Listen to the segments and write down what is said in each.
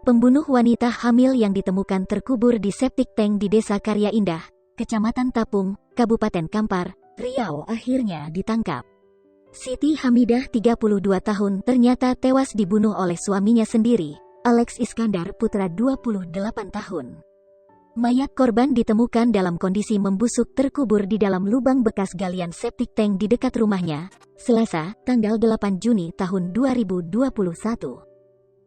Pembunuh wanita hamil yang ditemukan terkubur di septic tank di Desa Karya Indah, Kecamatan Tapung, Kabupaten Kampar, Riau akhirnya ditangkap. Siti Hamidah 32 tahun ternyata tewas dibunuh oleh suaminya sendiri, Alex Iskandar Putra 28 tahun. Mayat korban ditemukan dalam kondisi membusuk terkubur di dalam lubang bekas galian septic tank di dekat rumahnya, Selasa, tanggal 8 Juni tahun 2021.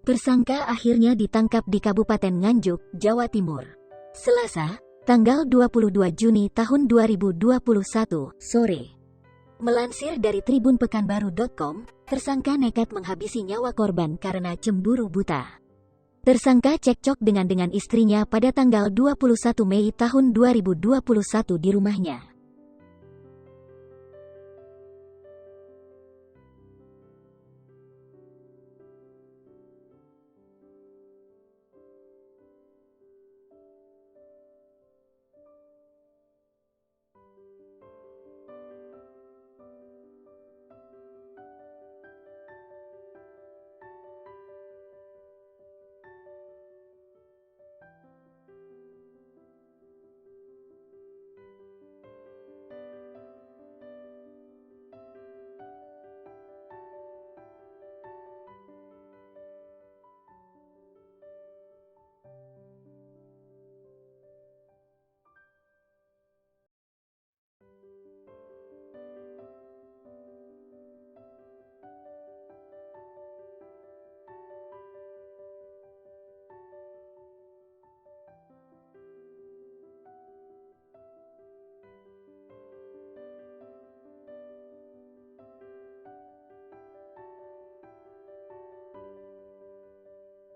Tersangka akhirnya ditangkap di Kabupaten Nganjuk, Jawa Timur. Selasa, tanggal 22 Juni tahun 2021, sore. Melansir dari tribunpekanbaru.com, tersangka nekat menghabisi nyawa korban karena cemburu buta. Tersangka cekcok dengan istrinya pada tanggal 21 Mei tahun 2021 di rumahnya.